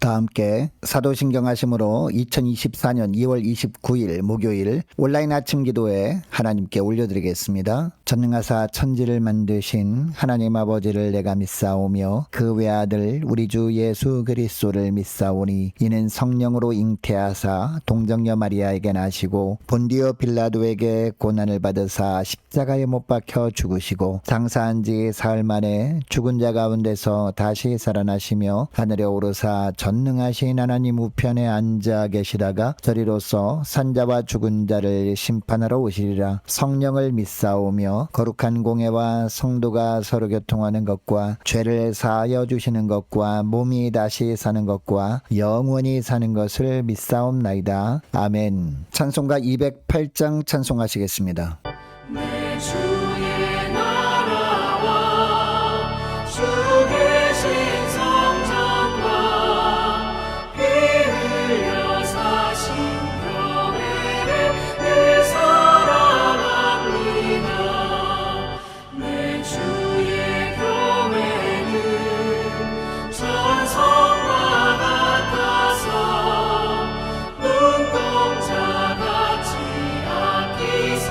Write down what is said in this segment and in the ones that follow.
다 함께 사도신경 하심으로 2024년 2월 29일 목요일 온라인 아침 기도에 하나님께 올려드리겠습니다. 전능하사 천지를 만드신 하나님 아버지를 내가 믿사오며 그 외아들 우리 주 예수 그리스도를 믿사오니 이는 성령으로 잉태하사 동정녀 마리아에게 나시고 본디오 빌라도에게 고난을 받으사 십자가에 못 박혀 죽으시고 장사한 지 사흘 만에 죽은 자 가운데서 다시 살아나시며 하늘에 오르사 전능하신 하나님 우편에 앉아 계시다가 저리로서 산자와 죽은 자를 심판하러 오시리라. 성령을 믿사오며 거룩한 공회와 성도가 서로 교통하는 것과 죄를 사하여 주시는 것과 몸이 다시 사는 것과 영원히 사는 것을 믿사옵나이다. 아멘. 찬송가 208장 찬송하시겠습니다. 내 주의 나라와 주 계신 성전과 피 흘려 사신 교회를 늘 사랑합니다. 내 주의 교회는 전성과 같아서 눈동자같이 아끼사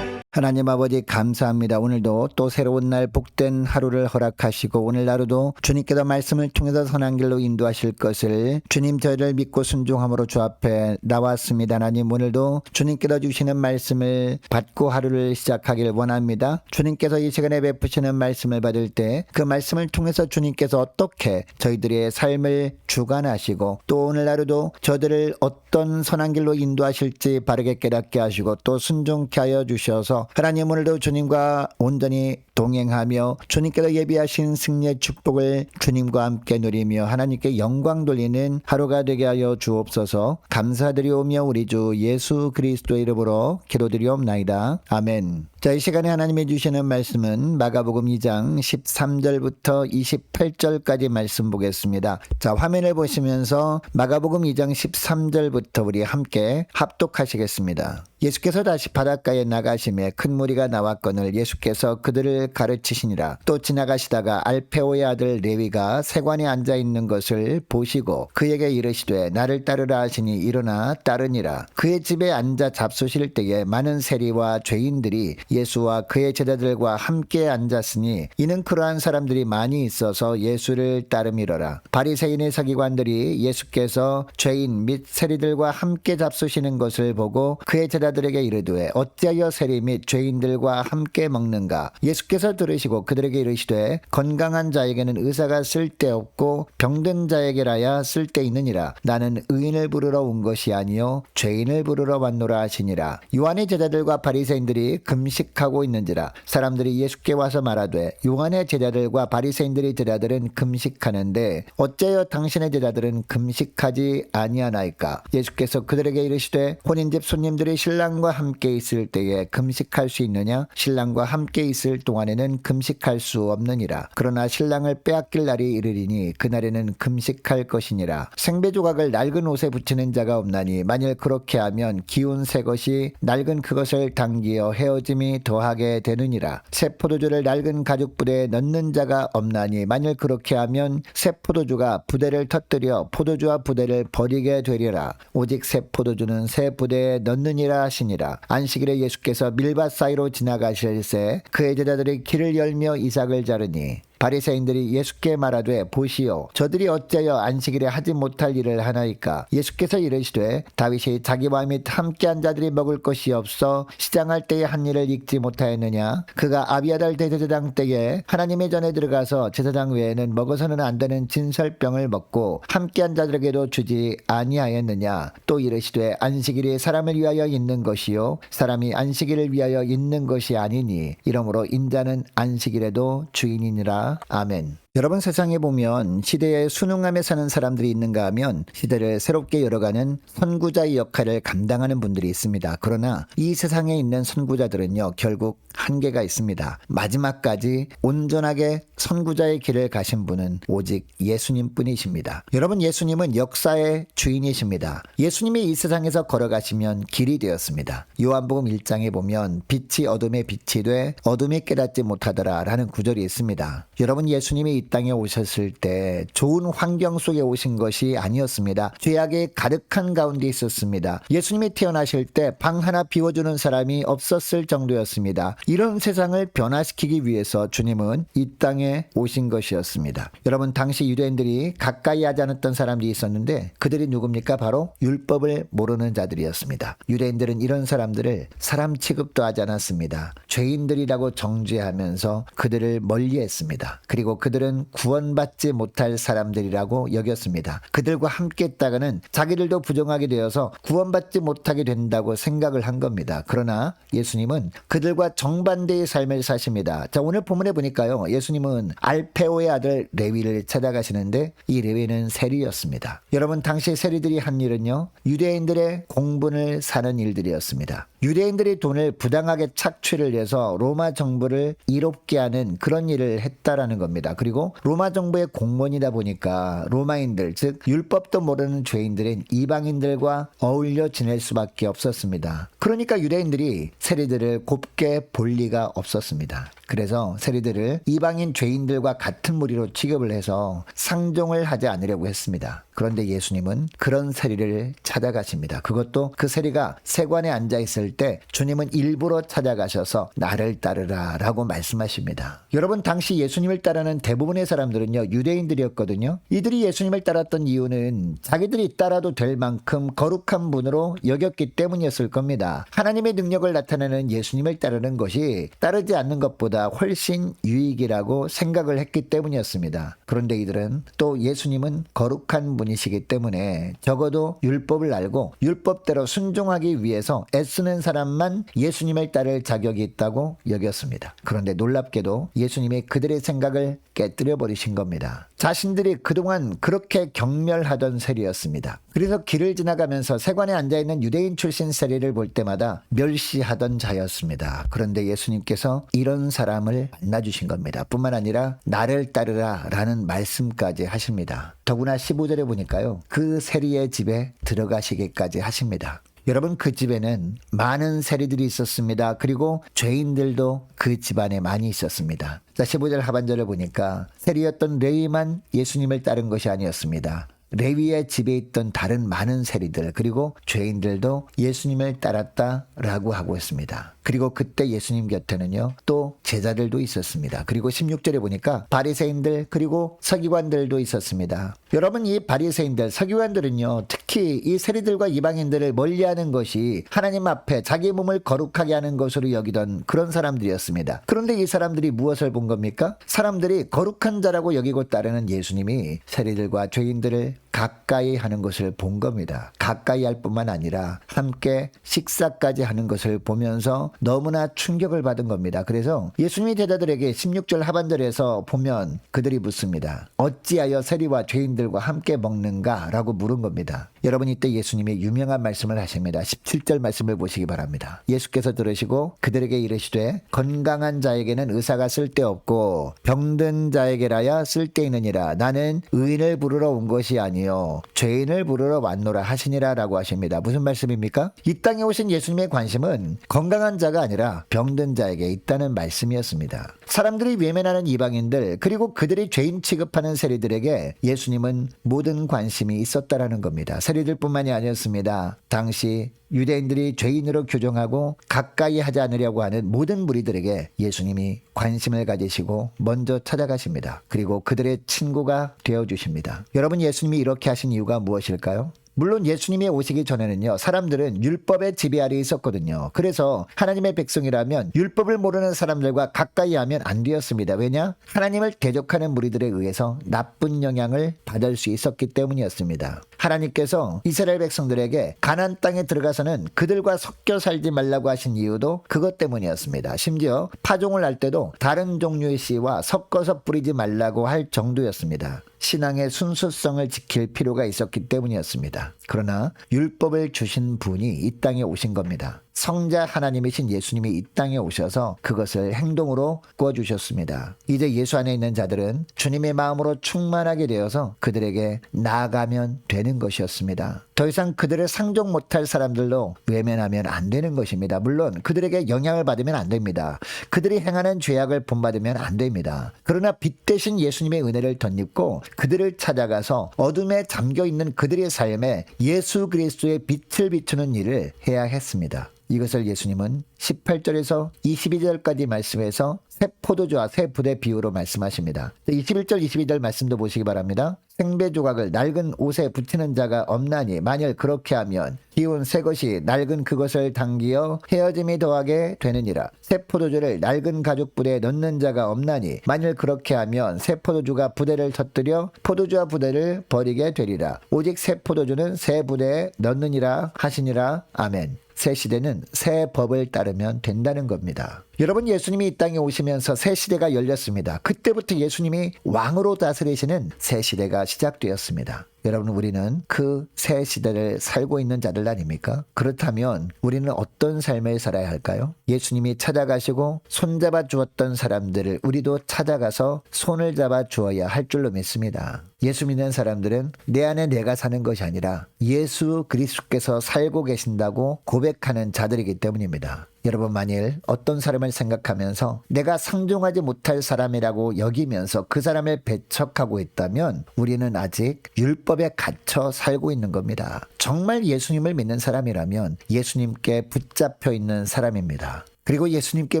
하나님 아버지 감사합니다. 오늘도 또 새로운 날 복된 하루를 허락하시고 오늘 하루도 주님께서 말씀을 통해서 선한 길로 인도하실 것을 주님 저희를 믿고 순종함으로 주 앞에 나왔습니다. 하나님 오늘도 주님께서 주시는 말씀을 받고 하루를 시작하길 원합니다. 주님께서 이 시간에 베푸시는 말씀을 받을 때 그 말씀을 통해서 주님께서 어떻게 저희들의 삶을 주관하시고 또 오늘 하루도 저들을 어떤 선한 길로 인도하실지 바르게 깨닫게 하시고 또 순종케 하여 주셔서 하나님 오늘도 주님과 온전히 동행하며 주님께서 예비하신 승리의 축복을 주님과 함께 누리며 하나님께 영광 돌리는 하루가 되게 하여 주옵소서. 감사드리오며 우리 주 예수 그리스도의 이름으로 기도드리옵나이다. 아멘. 자, 이 시간에 하나님이 주시는 말씀은 마가복음 2장 13절부터 28절까지 말씀 보겠습니다. 자, 화면을 보시면서 마가복음 2장 13절부터 우리 함께 합독하시겠습니다. 예수께서 다시 바닷가에 나가심에 큰 무리가 나왔거늘 예수께서 그들을 가르치시니라. 또 지나가시다가 알페오의 아들 레위가 세관에 앉아 있는 것을 보시고 그에게 이르시되 나를 따르라 하시니 일어나 따르니라. 그의 집에 앉아 잡수실 때에 많은 세리와 죄인들이 예수와 그의 제자들과 함께 앉았으니 이는 그러한 사람들이 많이 있어서 예수를 따름이러라. 바리새인의 서기관들이 예수께서 죄인 및 세리들과 함께 잡수시는 것을 보고 그의 제자들에게 이르되 어찌하여 세리 및 죄인들과 함께 먹는가. 예수께서 들으시고 그들에게 이르시되 건강한 자에게는 의사가 쓸데없고 병든 자에게라야 쓸데있느니라. 나는 의인을 부르러 온 것이 아니요 죄인을 부르러 왔노라 하시니라. 요한의 제자들과 바리새인들이 금식하고 있는지라. 사람들이 예수께 와서 말하되 요한의 제자들과 바리새인들의 제자들은 금식하는데 어째여 당신의 제자들은 금식하지 아니하나이까. 예수께서 그들에게 이르시되 혼인집 손님들이 신랑과 함께 있을 때에 금식할 수 있느냐. 신랑과 함께 있을 동안에는 금식할 수 없느니라. 그러나 신랑을 빼앗길 날이 이르리니 그날에는 금식할 것이니라. 생배 조각을 낡은 옷에 붙이는 자가 없나니 만일 그렇게 하면 기운 새 것이 낡은 그것을 당기어 헤어짐이 더하게 되느니라. 새 포도주를 낡은 가죽 부대에 넣는 자가 없나니 만일 그렇게 하면 새 포도주가 부대를 터뜨려 포도주와 부대를 버리게 되리라. 오직 새 포도주는 새 부대에 넣느니라 하시니라. 안식일에 예수께서 밀밭 사이로 지나가실새 그의 제자들이 길을 열며 이삭을 자르니 바리새인들이 예수께 말하되 보시오 저들이 어찌하여 안식일에 하지 못할 일을 하나이까. 예수께서 이르시되 다윗이 자기와 및 함께한 자들이 먹을 것이 없어 시장할 때에 한 일을 읽지 못하였느냐. 그가 아비아달 대제사장 때에 하나님의 전에 들어가서 제사장 외에는 먹어서는 안 되는 진설병을 먹고 함께한 자들에게도 주지 아니하였느냐. 또 이르시되 안식일이 사람을 위하여 있는 것이요 사람이 안식일을 위하여 있는 것이 아니니 이러므로 인자는 안식일에도 주인이니라. 아멘. 여러분 세상에 보면 시대에 순응하며 사는 사람들이 있는가 하면 시대를 새롭게 열어가는 선구자의 역할을 감당하는 분들이 있습니다. 그러나 이 세상에 있는 선구자들은요 결국 한계가 있습니다. 마지막까지 온전하게 선구자의 길을 가신 분은 오직 예수님 뿐이십니다. 여러분 예수님은 역사의 주인이십니다. 예수님이 이 세상에서 걸어가시면 길이 되었습니다. 요한복음 1장에 보면 빛이 어둠에 빛이 돼 어둠이 깨닫지 못하더라 라는 구절이 있습니다. 여러분 예수님이 이 땅에 오셨을 때 좋은 환경 속에 오신 것이 아니었습니다. 죄악이 가득한 가운데 있었습니다. 예수님이 태어나실 때 방 하나 비워주는 사람이 없었을 정도였습니다. 이런 세상을 변화시키기 위해서 주님은 이 땅에 오신 것이었습니다. 여러분 당시 유대인들이 가까이 하지 않았던 사람들이 있었는데 그들이 누굽니까? 바로 율법을 모르는 자들이었습니다. 유대인들은 이런 사람들을 사람 취급도 하지 않았습니다. 죄인들이라고 정죄하면서 그들을 멀리했습니다. 그리고 그들은 구원받지 못할 사람들이라고 여겼습니다. 그들과 함께 있다가는 자기들도 부정하게 되어서 구원받지 못하게 된다고 생각을 한 겁니다. 그러나 예수님은 그들과 정반대의 삶을 사십니다. 자, 오늘 본문에 보니까요. 예수님은 알페오의 아들 레위를 찾아가시는데 이 레위는 세리였습니다. 여러분 당시 세리들이 한 일은요. 유대인들의 공분을 사는 일들이었습니다. 유대인들이 돈을 부당하게 착취를 해서 로마 정부를 이롭게 하는 그런 일을 했다라는 겁니다. 그리고 로마 정부의 공무원이다 보니까 로마인들 즉 율법도 모르는 죄인들인 이방인들과 어울려 지낼 수밖에 없었습니다. 그러니까 유대인들이 세리들을 곱게 볼 리가 없었습니다. 그래서 세리들을 이방인 죄인들과 같은 무리로 취급을 해서 상종을 하지 않으려고 했습니다. 그런데 예수님은 그런 세리를 찾아가십니다. 그것도 그 세리가 세관에 앉아 있을 때 주님은 일부러 찾아가셔서 나를 따르라 라고 말씀하십니다. 여러분 당시 예수님을 따르는 대부분의 사람들은요 유대인들이었거든요. 이들이 예수님을 따랐던 이유는 자기들이 따라도 될 만큼 거룩한 분으로 여겼기 때문이었을 겁니다. 하나님의 능력을 나타내는 예수님을 따르는 것이 따르지 않는 것보다 훨씬 유익이라고 생각을 했기 때문이었습니다. 그런데 이들은 또 예수님은 거룩한 분이시기 때문에 적어도 율법을 알고 율법대로 순종하기 위해서 애쓰는 사람만 예수님을 따를 자격이 있다고 여겼습니다. 그런데 놀랍게도 예수님이 그들의 생각을 깨뜨려 버리신 겁니다. 자신들이 그동안 그렇게 경멸하던 세리였습니다. 그래서 길을 지나가면서 세관에 앉아있는 유대인 출신 세리를 볼 때마다 멸시하던 자였습니다. 그런데 예수님께서 이런 사람을 만나주신 겁니다. 뿐만 아니라 나를 따르라 라는 말씀까지 하십니다. 더구나 15절에 보니까요. 그 세리의 집에 들어가시기까지 하십니다. 여러분 그 집에는 많은 세리들이 있었습니다. 그리고 죄인들도 그 집안에 많이 있었습니다. 자 15절 하반절을 보니까 세리였던 레위만 예수님을 따른 것이 아니었습니다. 레위의 집에 있던 다른 많은 세리들 그리고 죄인들도 예수님을 따랐다라고 하고 있습니다. 그리고 그때 예수님 곁에는요 또 제자들도 있었습니다. 그리고 16절에 보니까 바리새인들 그리고 서기관들도 있었습니다. 여러분 이 바리새인들 서기관들은요 특히 이 세리들과 이방인들을 멀리하는 것이 하나님 앞에 자기 몸을 거룩하게 하는 것으로 여기던 그런 사람들이었습니다. 그런데 이 사람들이 무엇을 본 겁니까? 사람들이 거룩한 자라고 여기고 따르는 예수님이 세리들과 죄인들을 가까이 하는 것을 본 겁니다. 가까이 할 뿐만 아니라 함께 식사까지 하는 것을 보면서 너무나 충격을 받은 겁니다. 그래서 예수님이 제자들에게 16절 하반절에서 보면 그들이 묻습니다. 어찌하여 세리와 죄인들과 함께 먹는가? 라고 물은 겁니다. 여러분 이때 예수님이 유명한 말씀을 하십니다. 17절 말씀을 보시기 바랍니다. 예수께서 들으시고 그들에게 이르시되 건강한 자에게는 의사가 쓸데없고 병든 자에게라야 쓸데있느니라. 나는 의인을 부르러 온 것이 아니 아니요 죄인을 부르러 왔노라 하시니라 라고 하십니다. 무슨 말씀입니까? 이 땅에 오신 예수님의 관심은 건강한 자가 아니라 병든 자에게 있다는 말씀이었습니다. 사람들이 외면하는 이방인들 그리고 그들이 죄인 취급하는 세리들에게 예수님은 모든 관심이 있었다라는 겁니다. 세리들뿐만이 아니었습니다. 당시 유대인들이 죄인으로 규정하고 가까이 하지 않으려고 하는 모든 무리들에게 예수님이 관심을 가지시고 먼저 찾아가십니다. 그리고 그들의 친구가 되어주십니다. 여러분, 예수님이 이렇게 하신 이유가 무엇일까요? 물론 예수님이 오시기 전에는요, 사람들은 율법의 지배 아래 있었거든요. 그래서 하나님의 백성이라면 율법을 모르는 사람들과 가까이 하면 안 되었습니다. 왜냐? 하나님을 대적하는 무리들에 의해서 나쁜 영향을 받을 수 있었기 때문이었습니다. 하나님께서 이스라엘 백성들에게 가나안 땅에 들어가서는 그들과 섞여 살지 말라고 하신 이유도 그것 때문이었습니다. 심지어 파종을 할 때도 다른 종류의 씨와 섞어서 뿌리지 말라고 할 정도였습니다. 신앙의 순수성을 지킬 필요가 있었기 때문이었습니다. 그러나 율법을 주신 분이 이 땅에 오신 겁니다. 성자 하나님이신 예수님이 이 땅에 오셔서 그것을 행동으로 꾸어주셨습니다. 이제 예수 안에 있는 자들은 주님의 마음으로 충만하게 되어서 그들에게 나아가면 되는 것이었습니다. 더 이상 그들을 상종 못할 사람들로 외면하면 안 되는 것입니다. 물론 그들에게 영향을 받으면 안 됩니다. 그들이 행하는 죄악을 본받으면 안 됩니다. 그러나 빛 대신 예수님의 은혜를 덧입고 그들을 찾아가서 어둠에 잠겨있는 그들의 삶에 예수 그리스도의 빛을 비추는 일을 해야 했습니다. 이것을 예수님은 18절에서 22절까지 말씀해서 새 포도주와 새 붓의 비유로 말씀하십니다. 21절 22절 말씀도 보시기 바랍니다. 생배 조각을 낡은 옷에 붙이는 자가 없나니 만일 그렇게 하면 기운 새 것이 낡은 그것을 당기어 헤어짐이 더하게 되느니라. 새 포도주를 낡은 가죽 부대에 넣는 자가 없나니 만일 그렇게 하면 새 포도주가 부대를 터뜨려 포도주와 부대를 버리게 되리라. 오직 새 포도주는 새 부대에 넣느니라 하시니라. 아멘. 새 시대는 새 법을 따르면 된다는 겁니다. 여러분, 예수님이 이 땅에 오시면서 새 시대가 열렸습니다. 그때부터 예수님이 왕으로 다스리시는 새 시대가 시작되었습니다. 여러분, 우리는 그 새 시대를 살고 있는 자들 아닙니까? 그렇다면 우리는 어떤 삶을 살아야 할까요? 예수님이 찾아가시고 손잡아 주었던 사람들을 우리도 찾아가서 손을 잡아 주어야 할 줄로 믿습니다. 예수 믿는 사람들은 내 안에 내가 사는 것이 아니라 예수 그리스도께서 살고 계신다고 고백하는 자들이기 때문입니다. 여러분, 만일 어떤 사람을 생각하면서 내가 상종하지 못할 사람이라고 여기면서 그 사람을 배척하고 있다면 우리는 아직 율법에 갇혀 살고 있는 겁니다. 정말 예수님을 믿는 사람이라면 예수님께 붙잡혀 있는 사람입니다. 그리고 예수님께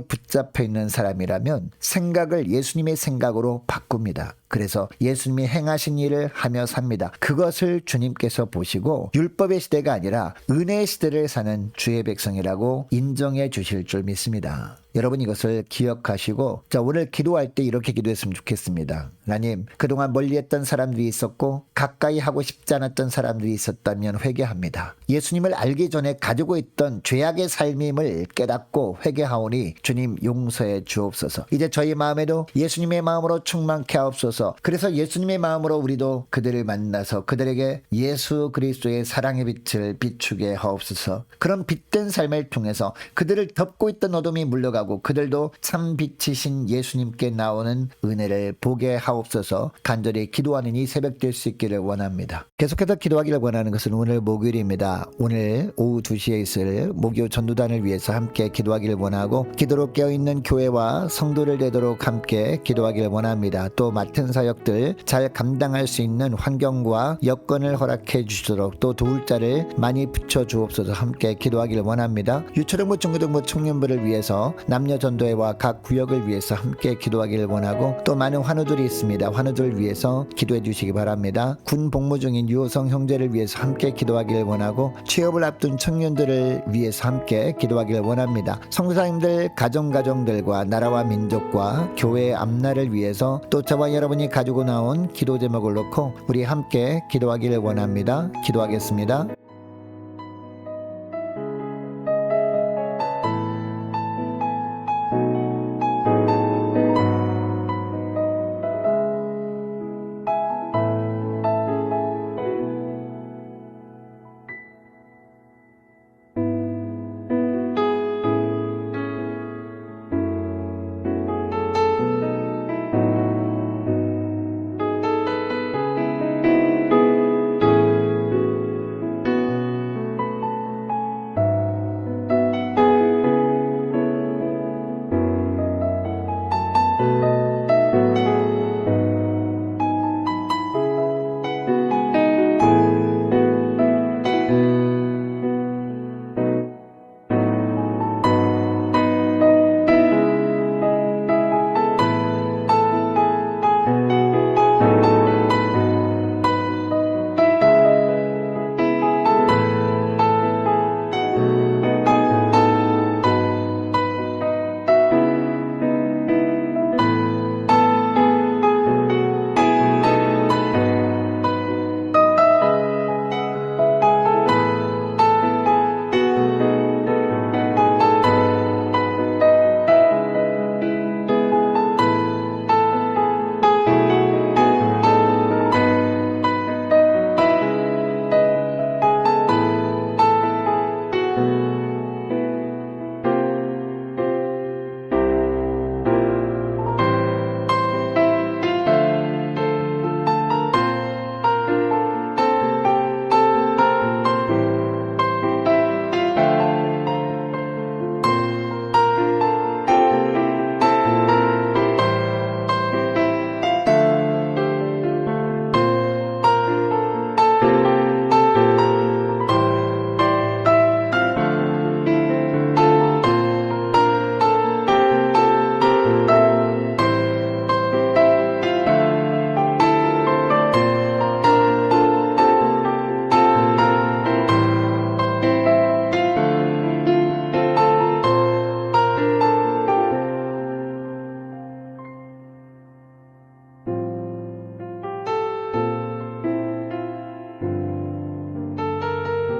붙잡혀 있는 사람이라면 생각을 예수님의 생각으로 바꿉니다. 그래서 예수님이 행하신 일을 하며 삽니다. 그것을 주님께서 보시고 율법의 시대가 아니라 은혜의 시대를 사는 주의 백성이라고 인정해 주실 줄 믿습니다. 여러분, 이것을 기억하시고 오늘 기도할 때 이렇게 기도했으면 좋겠습니다. 하나님, 그동안 멀리했던 사람들이 있었고 가까이 하고 싶지 않았던 사람들이 있었다면 회개합니다. 예수님을 알기 전에 가지고 있던 죄악의 삶임을 깨닫고 회개하오니 주님 용서해 주옵소서. 이제 저희 마음에도 예수님의 마음으로 충만케 하옵소서. 그래서 예수님의 마음으로 우리도 그들을 만나서 그들에게 예수 그리스도의 사랑의 빛을 비추게 하옵소서. 그런 빛된 삶을 통해서 그들을 덮고 있던 어둠이 물러가고 그들도 참 빛이신 예수님께 나오는 은혜를 보게 하옵소서. 간절히 기도하는 이 새벽 될 수 있기를 원합니다. 계속해서 기도하기를 원하는 것은 오늘 목요일입니다. 오늘 오후 2시에 있을 목요 전도단을 위해서 함께 기도하기를 원하고 기도로 깨어있는 교회와 성도를 되도록 함께 기도하기를 원합니다. 또 맡은 사역들 잘 감당할 수 있는 환경과 여건을 허락해 주시도록 또 도울 자를 많이 붙여 주옵소서. 함께 기도하기를 원합니다. 유초등부 중고등부 청년부를 위해서 남녀 전도회와 각 구역을 위해서 함께 기도하기를 원하고 또 많은 환우들이 있습니다. 환우들을 위해서 기도해 주시기 바랍니다. 군 복무 중인 유호성 형제를 위해서 함께 기도하기를 원하고 취업을 앞둔 청년들을 위해서 함께 기도하기를 원합니다. 성도사님들 가정들과 나라와 민족과 교회의 앞날을 위해서 또 저와 여러분이 가지고 나온 기도 제목을 놓고 우리 함께 기도하기를 원합니다. 기도하겠습니다.